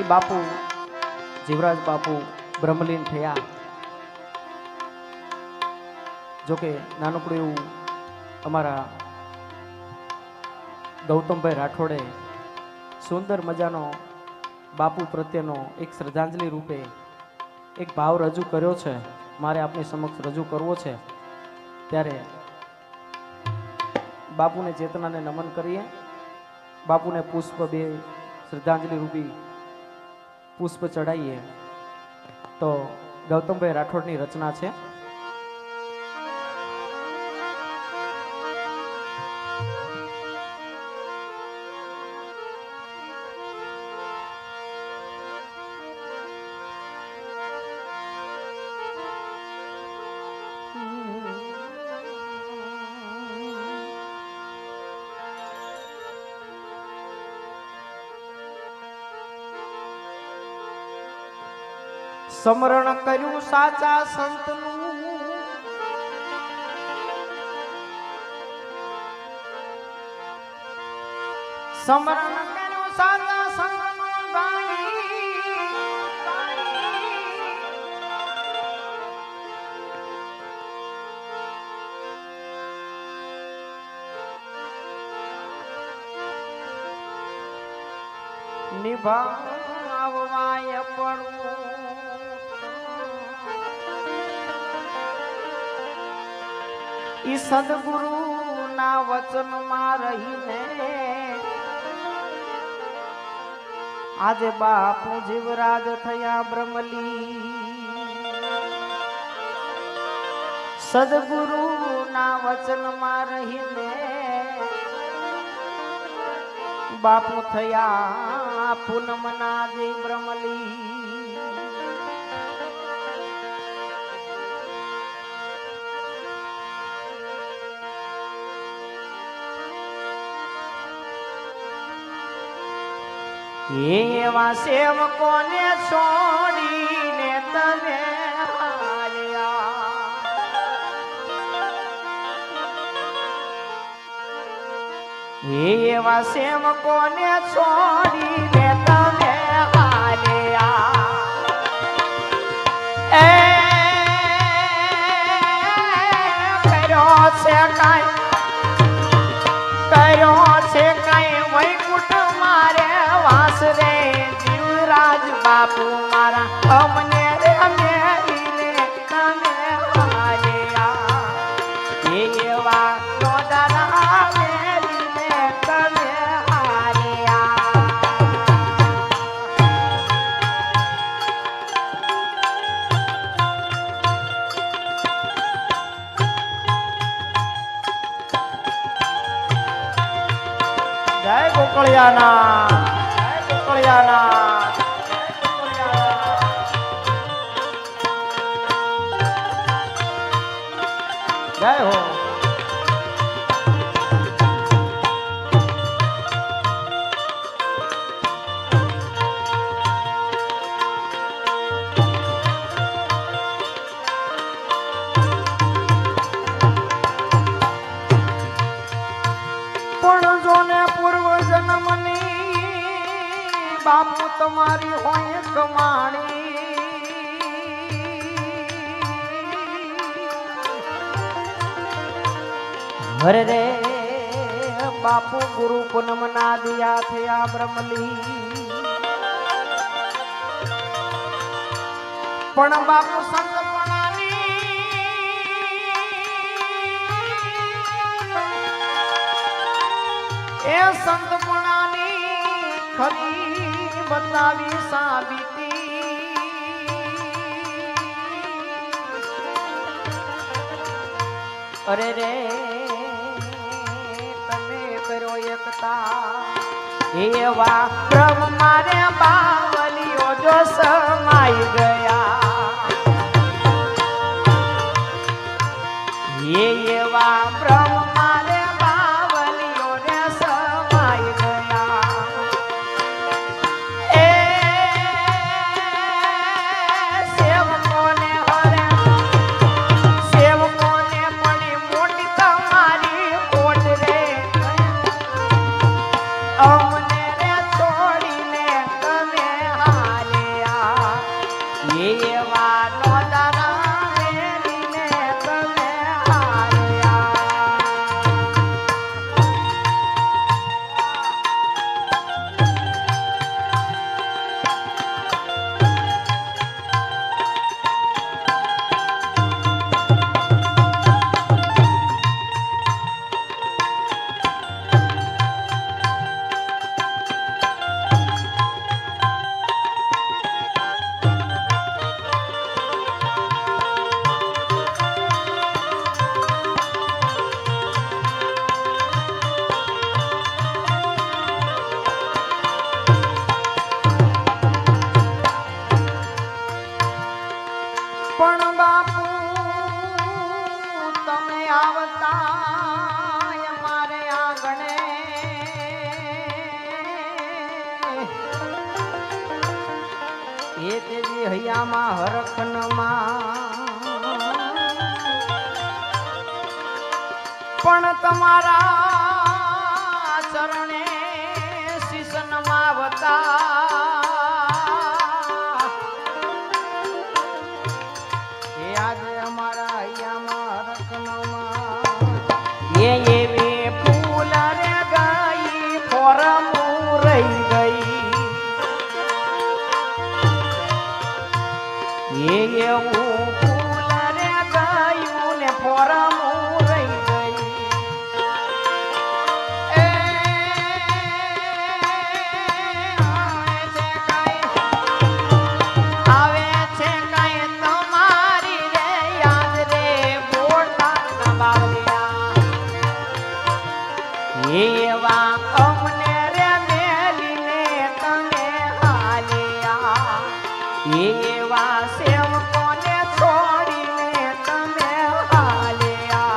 એ બાપુ જીવરાજ બાપુ બ્રહ્મલીન થયા. જોકે નાનકડું એવું અમારા ગૌતમભાઈ રાઠોડે સુંદર મજાનો બાપુ પ્રત્યેનો એક શ્રદ્ધાંજલિ રૂપે એક ભાવ રજૂ કર્યો છે. મારે આપની સમક્ષ રજૂ કરવો છે. ત્યારે બાપુને ચેતનાને નમન કરીએ. બાપુને પુષ્પ બે શ્રદ્ધાંજલિ રૂપી પુષ્પ ચડાવીએ. તો ગૌતમભાઈ રાઠોડની રચના છે. સમરણ કર્યું સાચા સંતનું, સમરણ કર્યું સાચા સંતનું નિભાવવાય પડવું. ઈ સદગુરુ ના વચન માં રહીને આજે બાપુ જીવરાજ થયા બ્રહ્મલી. સદગુરુ ના વચન માં રહીને બાપુ થયા પૂનમ ના જે બ્રહ્મલી. એવા સેવકોને છોડીને તમે હાલ્યા, એવા સેવકોને છોડીને તમે હાલ્યા. એ કર્યો છે કાંઈ, કર્યો છે કાંઈ વૈકુંઠ મારે વાસ રે જીવરાજ બાપુ મારા અમને રે મેરીને તમે હાલ્યા. એવા નોદરા મેરીને તમે હાલ્યા. જય ગોકળિયાના, જય હો. પણ જોને પૂર્વ જન્મની બાપુ તમારી હોય કમાણી. હરે રે બાપુ ગુરુ પૂનમ ના દિયા થયા બ્રહ્મલી. પણ બાપુ સંતપણાની એ સંતપણાની ખરી બતાવી સાબિતી. અરે રે તમે કર્યો એકતા, એવા બ્રહ્મ મારે બાવલીઓ જો સમાઈ ગયા. એવા બ્રહ્મ મારે બાવલીઓ રે સમાઈ ગયા. એ સેવકોને હરે સેવકોને પડી મોટી તમારી કોટ રે. અમને રે છોડીને તમે એ તેજી હૈયામાં હરખનમાં પણ તમારા ચરણે શીશનમાં વતા એ આજે અમારા હૈયામાં હરખનમાં એ એવી ફૂલ રે ગઈ ફોરમું રહી ગઈ એ એવું ફૂલ રે ગયું ને ફોરમું રહી ગઈ આવે છે કઈ તમારી રે યાદ રે બોલતા ના બાવળિયા એવા અમને રે મેલીને તમે હાલ્યા એવા સેવકોને છોડીને તમે હાલ્યા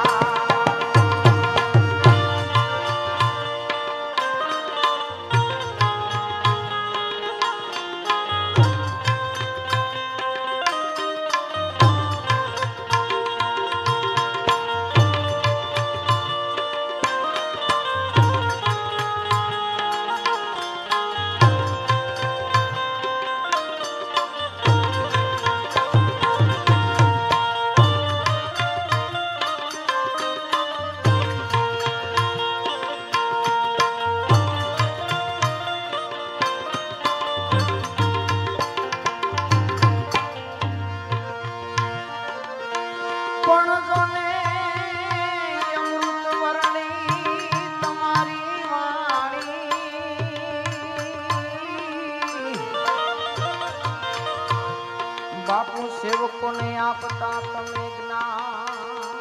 પણ જોને અમૃત વર્ણી તમારી વાણી બાપુ સેવકોને આપતા તમે જ્ઞાન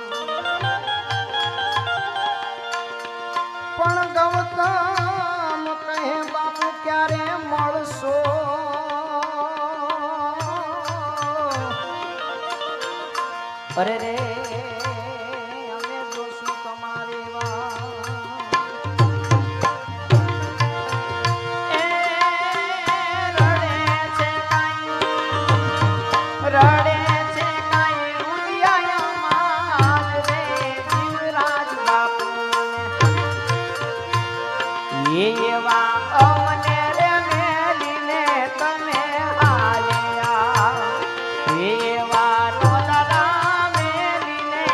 પણ ગૌતમ કહે બાપુ ક્યારે મળશો અરે રે અમે જોશું તમારી રડે છે કાઈ રુદિયામાં રે જીવરાજ બાપુ એવા અમને રે મેલીને તમે હાલ્યા એવા રોદરા મેલીને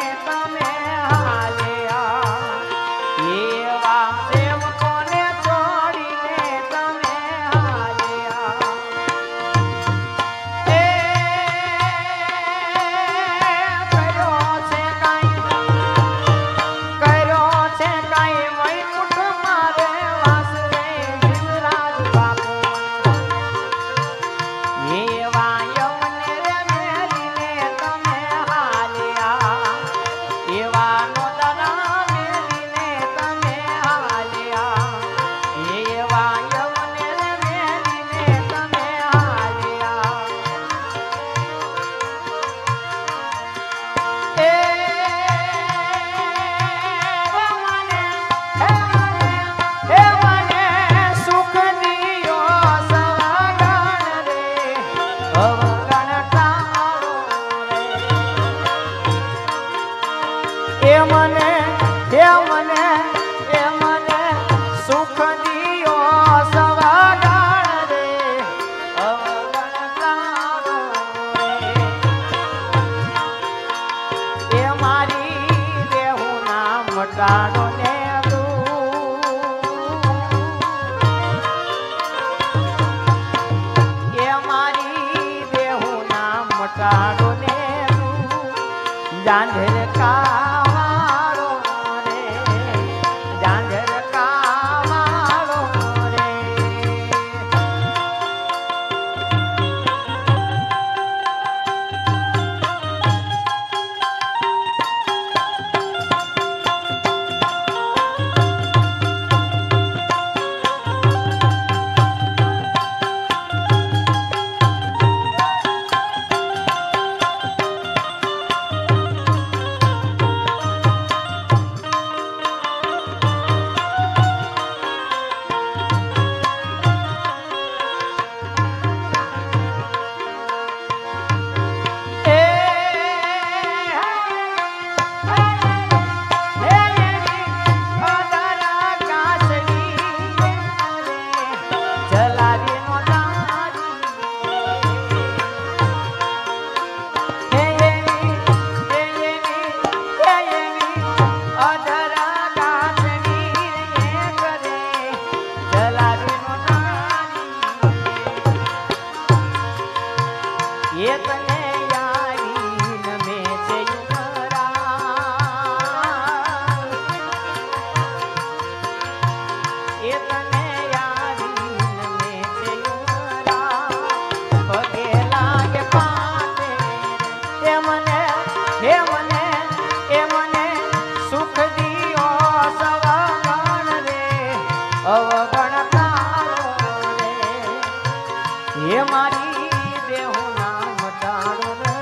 હે મારી દેહુ ના મટાડો રે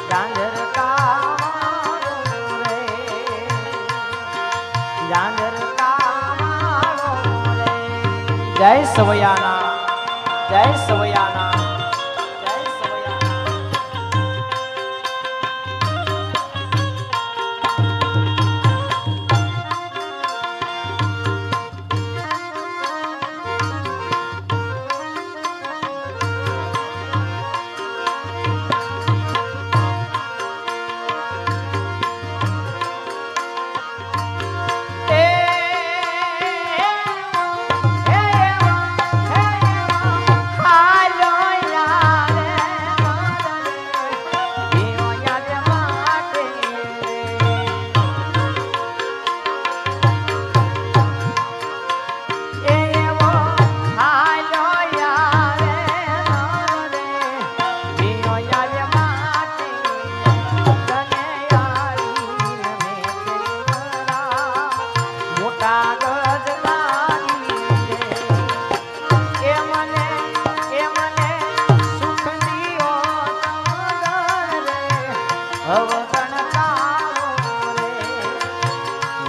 ઝાંઝર કાવાળો રે ઝાંઝર કાવાળો રે જય સવયાના જય સવયાના જય સવયાના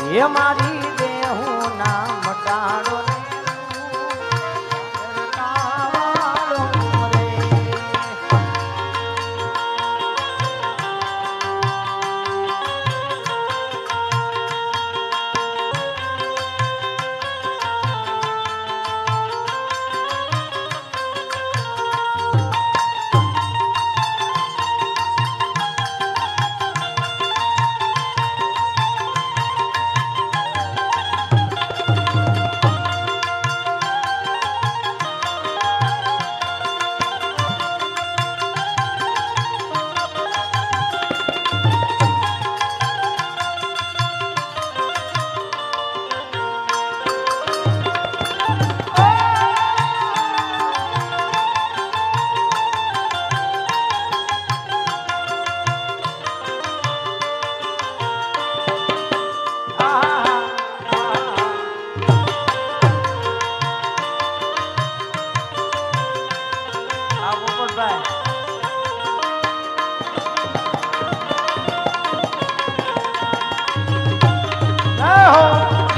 હે મારી દેહુ ના મટાડો કાવાળો રે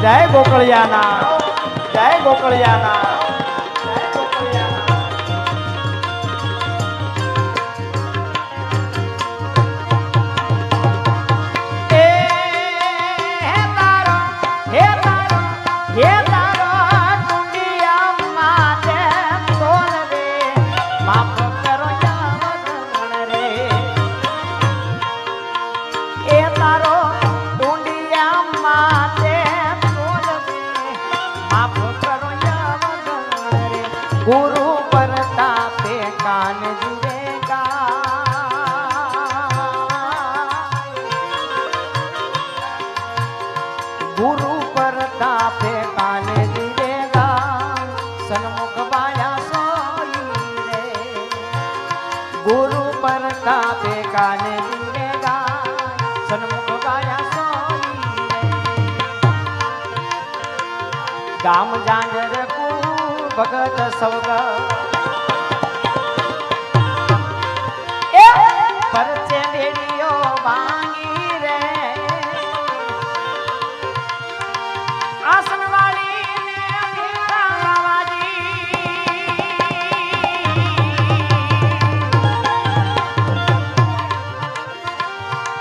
જય ગોકળિયાના જય ગોકળિયાના જય ગોકળિયાના હે તારો હે તારો હે તારો ટુંડિયા માતે તોલ રે માફ કરો યાવગણ રે એ તારો ટુંડિયા માતે ગુરુ પરતાપે કાન જુરેગા ગુરુ પરતાપે કાન જુરેગા સન્મુખ બાયા સોઈ રે ગુરુ પરતાપે કાન જુરેગા સન્મુખ બાયા સોઈ રે ગામ જાંજર ભગત સવગ એ પરચે ડેડીઓ ભાંગી રે આસન વાળી ને મીઠા બાવાજી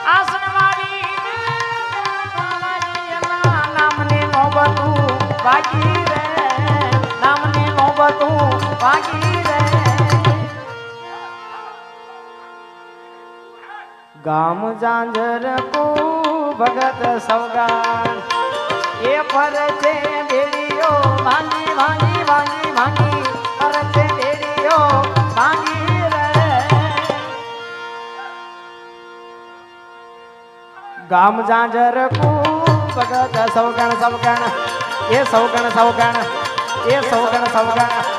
આસન વાળી ને બાવાજી એના નામને નોબતું ભાગી રે નામને નોબતું ભાગી રે ગામ જાંજર કો ભગત સવગાન એ ફરજે ડેડીઓ ભાંગી ભાંગી ભાંગી ભાંગી ફરજે ડેડીઓ ભાંગી રે ગામ જાંજર કો ભગત સવગણ સવગણ એ સવગણ સવગણ એ સવગણ સવગણ